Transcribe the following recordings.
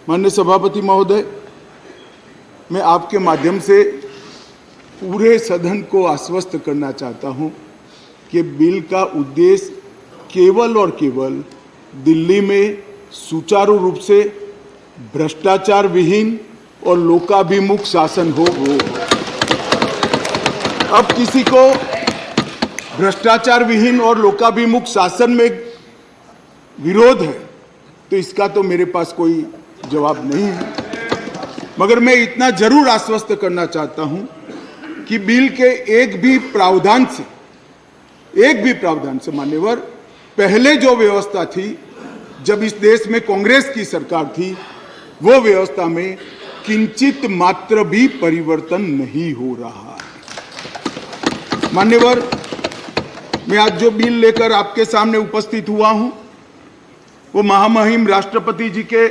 माननीय सभापति महोदय, मैं आपके माध्यम से पूरे सदन को आश्वस्त करना चाहता हूं कि बिल का उद्देश्य केवल और केवल दिल्ली में सुचारू रूप से भ्रष्टाचार विहीन और लोकाभिमुख शासन हो। अब किसी को भ्रष्टाचार विहीन और लोकाभिमुख शासन में विरोध है तो इसका तो मेरे पास कोई जवाब नहीं है, मगर मैं इतना जरूर आश्वस्त करना चाहता हूं कि बिल के एक भी प्रावधान से मान्यवर पहले जो व्यवस्था थी जब इस देश में कांग्रेस की सरकार थी, वो व्यवस्था में किंचित मात्र भी परिवर्तन नहीं हो रहा है। मान्यवर, मैं आज जो बिल लेकर आपके सामने उपस्थित हुआ हूं वो महामहिम राष्ट्रपति जी के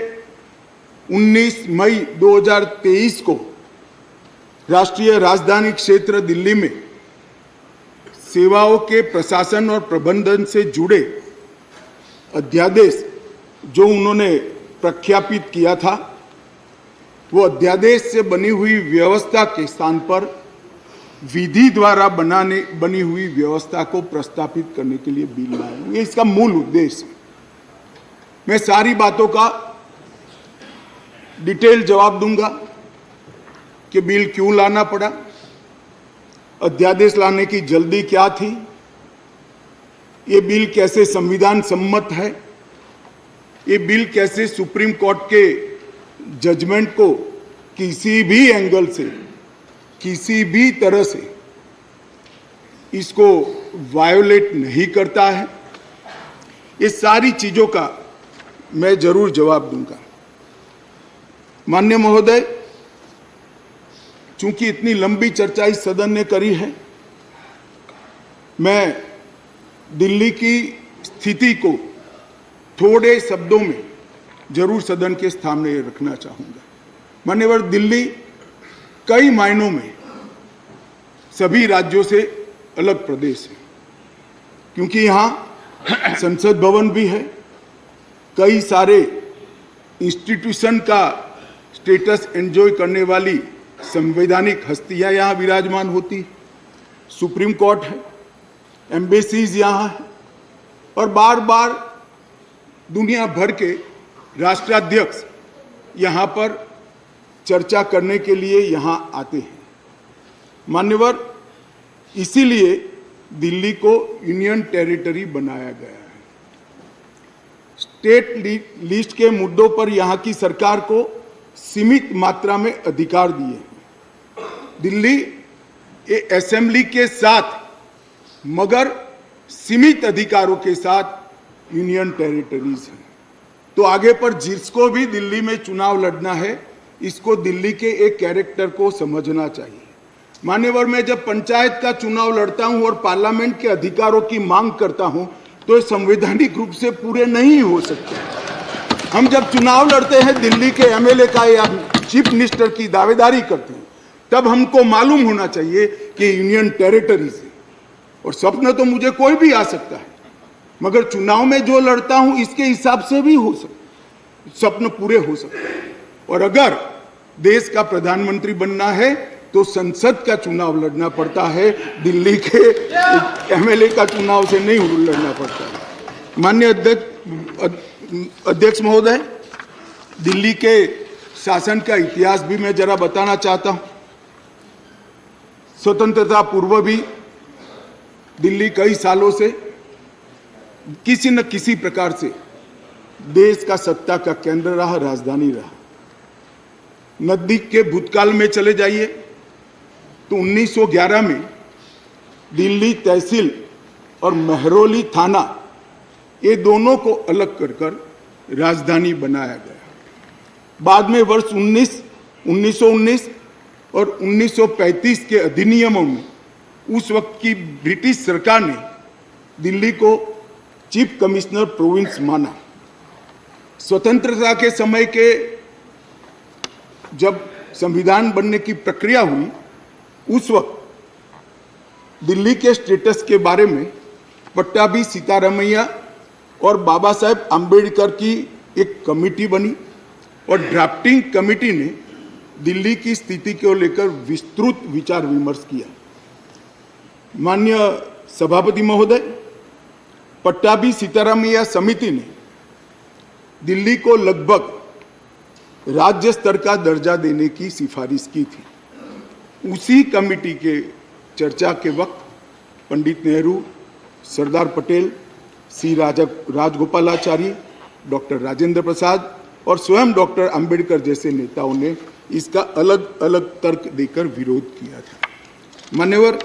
19 मई 2023 को राष्ट्रीय राजधानी क्षेत्र दिल्ली में सेवाओं के प्रशासन और प्रबंधन से जुड़े अध्यादेश जो उन्होंने प्रख्यापित किया था, वो अध्यादेश से बनी हुई व्यवस्था के स्थान पर विधि द्वारा बनी हुई व्यवस्था को प्रस्तावित करने के लिए बिल लाया हूं। ये इसका मूल उद्देश्य है। मैं सारी बातों का डिटेल जवाब दूंगा कि बिल क्यों लाना पड़ा, अध्यादेश लाने की जल्दी क्या थी, ये बिल कैसे संविधान सम्मत है, ये बिल कैसे सुप्रीम कोर्ट के जजमेंट को किसी भी एंगल से, किसी भी तरह से इसको वायोलेट नहीं करता है, ये सारी चीजों का मैं जरूर जवाब दूंगा। माननीय महोदय, चूंकि इतनी लंबी चर्चा इस सदन ने करी है, मैं दिल्ली की स्थिति को थोड़े शब्दों में जरूर सदन के सामने रखना चाहूंगा। मान्यवर, दिल्ली कई मायनों में सभी राज्यों से अलग प्रदेश है, क्योंकि यहाँ संसद भवन भी है, कई सारे इंस्टीट्यूशन का स्टेटस एंजॉय करने वाली संवैधानिक हस्तियां यहाँ विराजमान होती, सुप्रीम कोर्ट है, एम्बेसीज यहाँ है और बार बार दुनिया भर के राष्ट्राध्यक्ष यहाँ पर चर्चा करने के लिए यहाँ आते हैं। मान्यवर, इसीलिए दिल्ली को यूनियन टेरिटरी बनाया गया है। स्टेट लिस्ट के मुद्दों पर यहाँ की सरकार को सीमित मात्रा में अधिकार दिए हैं। दिल्ली असेंबली के साथ मगर सीमित अधिकारों के साथ यूनियन टेरिटरीज है। तो आगे पर जिसको भी दिल्ली में चुनाव लड़ना है, इसको दिल्ली के एक कैरेक्टर को समझना चाहिए। मान्यवर, मैं जब पंचायत का चुनाव लड़ता हूं और पार्लियामेंट के अधिकारों की मांग करता हूं तो ये संवैधानिक रूप से पूरे नहीं हो सकते। हम जब चुनाव लड़ते हैं दिल्ली के एमएलए का या चीफ मिनिस्टर की दावेदारी करते हैं, तब हमको मालूम होना चाहिए कि यूनियन टेरिटरीज है। और सपना तो मुझे कोई भी आ सकता है, मगर चुनाव में जो लड़ता हूं इसके हिसाब से भी हो सकता, सपने पूरे हो सकते हैं। और अगर देश का प्रधानमंत्री बनना है तो संसद का चुनाव लड़ना पड़ता है, दिल्ली के एमएलए का चुनाव से नहीं लड़ना पड़ता है। माननीय अध्यक्ष महोदय, दिल्ली के शासन का इतिहास भी मैं जरा बताना चाहता हूं। स्वतंत्रता पूर्व भी दिल्ली कई सालों से किसी न किसी प्रकार से देश का सत्ता का केंद्र रहा, राजधानी रहा। नजदीक के भूतकाल में चले जाइए तो 1911 में दिल्ली तहसील और महरौली थाना, ये दोनों को अलग कर राजधानी बनाया गया। बाद में वर्ष 1919 और 1935 के अधिनियमों में उस वक्त की ब्रिटिश सरकार ने दिल्ली को चीफ कमिश्नर प्रोविंस माना। स्वतंत्रता के समय के जब संविधान बनने की प्रक्रिया हुई, उस वक्त दिल्ली के स्टेटस के बारे में पट्टाभी सीतारामैया और बाबा साहेब आम्बेडकर की एक कमेटी बनी और ड्राफ्टिंग कमेटी ने दिल्ली की स्थिति को लेकर विस्तृत विचार विमर्श किया। माननीय सभापति महोदय, पट्टाभी सीतारामैया समिति ने दिल्ली को लगभग राज्य स्तर का दर्जा देने की सिफारिश की थी। उसी कमेटी के चर्चा के वक्त पंडित नेहरू, सरदार पटेल, सी राजगोपालाचारी, डॉक्टर राजेंद्र प्रसाद और स्वयं डॉक्टर अंबेडकर जैसे नेताओं ने इसका अलग अलग तर्क देकर विरोध किया था। मान्यवर,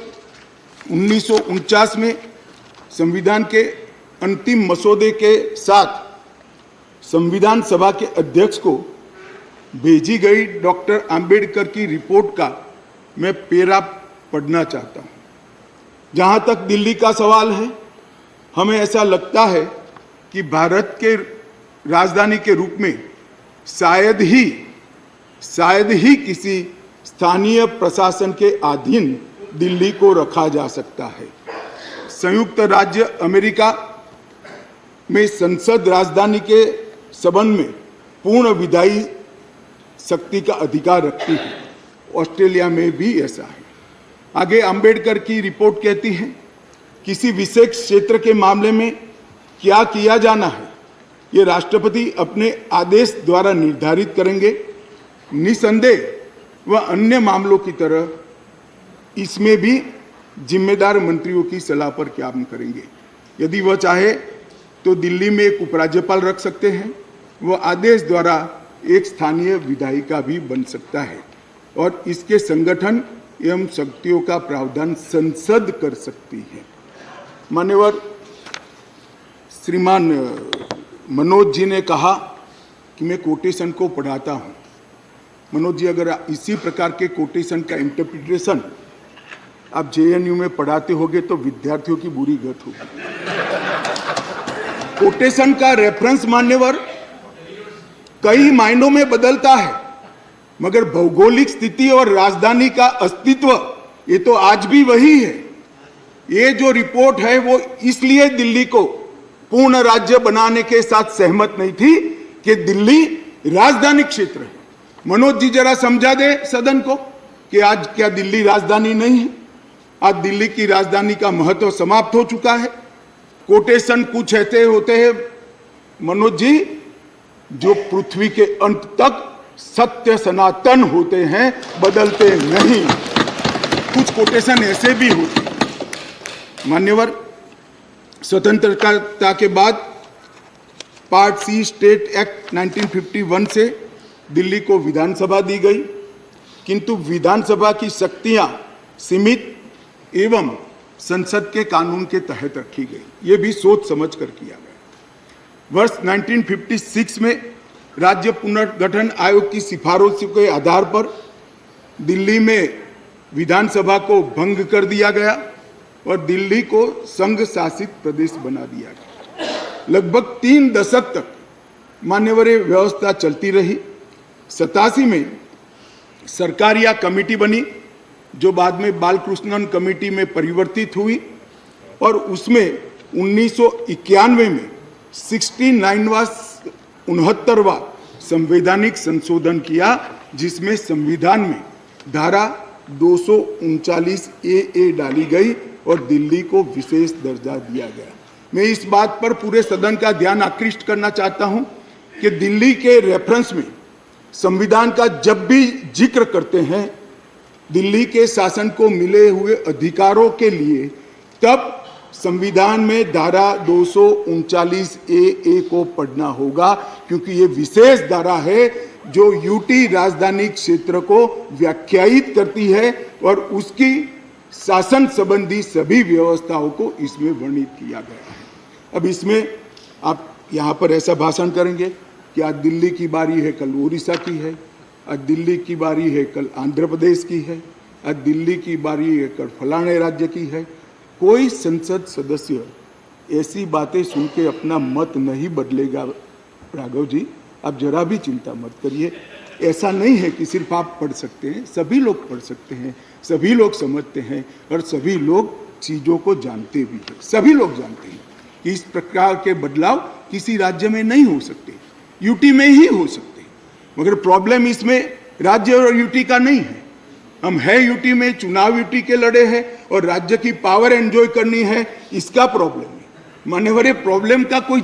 1949 में संविधान के अंतिम मसौदे के साथ संविधान सभा के अध्यक्ष को भेजी गई डॉक्टर अंबेडकर की रिपोर्ट का मैं पेरा पढ़ना चाहता हूं। जहां तक दिल्ली का सवाल है, हमें ऐसा लगता है कि भारत के राजधानी के रूप में शायद ही किसी स्थानीय प्रशासन के अधीन दिल्ली को रखा जा सकता है। संयुक्त राज्य अमेरिका में संसद राजधानी के संबंध में पूर्ण विधायी शक्ति का अधिकार रखती है। ऑस्ट्रेलिया में भी ऐसा है। आगे अंबेडकर की रिपोर्ट कहती है, किसी विशेष क्षेत्र के मामले में क्या किया जाना है, ये राष्ट्रपति अपने आदेश द्वारा निर्धारित करेंगे। निसंदेह वह अन्य मामलों की तरह इसमें भी जिम्मेदार मंत्रियों की सलाह पर काम करेंगे। यदि वह चाहे तो दिल्ली में एक उपराज्यपाल रख सकते हैं। वह आदेश द्वारा एक स्थानीय विधायिका भी बन सकता है और इसके संगठन एवं शक्तियों का प्रावधान संसद कर सकती है। मान्यवर, श्रीमान मनोज जी ने कहा कि मैं कोटेशन को पढ़ाता हूं। मनोज जी, अगर इसी प्रकार के कोटेशन का इंटरप्रिटेशन आप जेएनयू में पढ़ाते होगे तो विद्यार्थियों की बुरी गत होगी। कोटेशन का रेफरेंस मान्यवर कई मायनों में बदलता है, मगर भौगोलिक स्थिति और राजधानी का अस्तित्व ये तो आज भी वही है। ये जो रिपोर्ट है वो इसलिए दिल्ली को पूर्ण राज्य बनाने के साथ सहमत नहीं थी कि दिल्ली राजधानी क्षेत्र है। मनोज जी जरा समझा दे सदन को कि आज क्या दिल्ली राजधानी नहीं है? आज दिल्ली की राजधानी का महत्व समाप्त हो चुका है। कोटेशन कुछ ऐसे होते हैं मनोज जी जो पृथ्वी के अंत तक सत्य सनातन होते हैं, बदलते नहीं। कुछ कोटेशन ऐसे भी होते हैं। मान्यवर, स्वतंत्रता के बाद पार्ट सी स्टेट एक्ट 1951 से दिल्ली को विधानसभा दी गई, किंतु विधानसभा की शक्तियां सीमित एवं संसद के कानून के तहत रखी गई। ये भी सोच समझ कर किया गया। वर्ष 1956 में राज्य पुनर्गठन आयोग की सिफारिशों के आधार पर दिल्ली में विधानसभा को भंग कर दिया गया और दिल्ली को संघ शासित प्रदेश बना दिया गया। लगभग 3 दशक तक मान्यवर व्यवस्था चलती रही। 87 में सरकारिया कमेटी बनी जो बाद में बालकृष्णन कमेटी में परिवर्तित हुई और उसमें 1991 में 69वां संवैधानिक संशोधन किया, जिसमें संविधान में धारा 239 ए डाली गई और दिल्ली को विशेष दर्जा दिया गया। मैं इस बात पर पूरे सदन का ध्यान आकृष्ट करना चाहता हूं कि दिल्ली के रेफरेंस में संविधान का जब भी जिक्र करते हैं दिल्ली के शासन को मिले हुए अधिकारों के लिए, तब संविधान में धारा 239 ए को पढ़ना होगा, क्योंकि ये विशेष धारा है जो यूटी राजधानी क्षेत्र को व्याख्यायित करती है और उसकी शासन संबंधी सभी व्यवस्थाओं को इसमें वर्णित किया गया है। अब इसमें आप यहाँ पर ऐसा भाषण करेंगे कि आज दिल्ली की बारी है, कल उड़ीसा की है, आज दिल्ली की बारी है, कल आंध्र प्रदेश की है, आज दिल्ली की बारी है, कल फलाने राज्य की है। कोई संसद सदस्य ऐसी बातें सुन के अपना मत नहीं बदलेगा। राघव जी, आप जरा भी चिंता मत करिए। ऐसा नहीं है कि सिर्फ आप पढ़ सकते हैं, सभी लोग पढ़ सकते हैं, सभी लोग समझते हैं और सभी लोग चीज़ों को जानते भी हैं। सभी लोग जानते हैं कि इस प्रकार के बदलाव किसी राज्य में नहीं हो सकते, यूटी में ही हो सकते। मगर प्रॉब्लम इसमें राज्य और यूटी का नहीं है। हम है यूटी में, चुनाव यूटी के लड़े हैं और राज्य की पावर एंजॉय करनी है, इसका प्रॉब्लम है। मान्यवर, प्रॉब्लम का कोई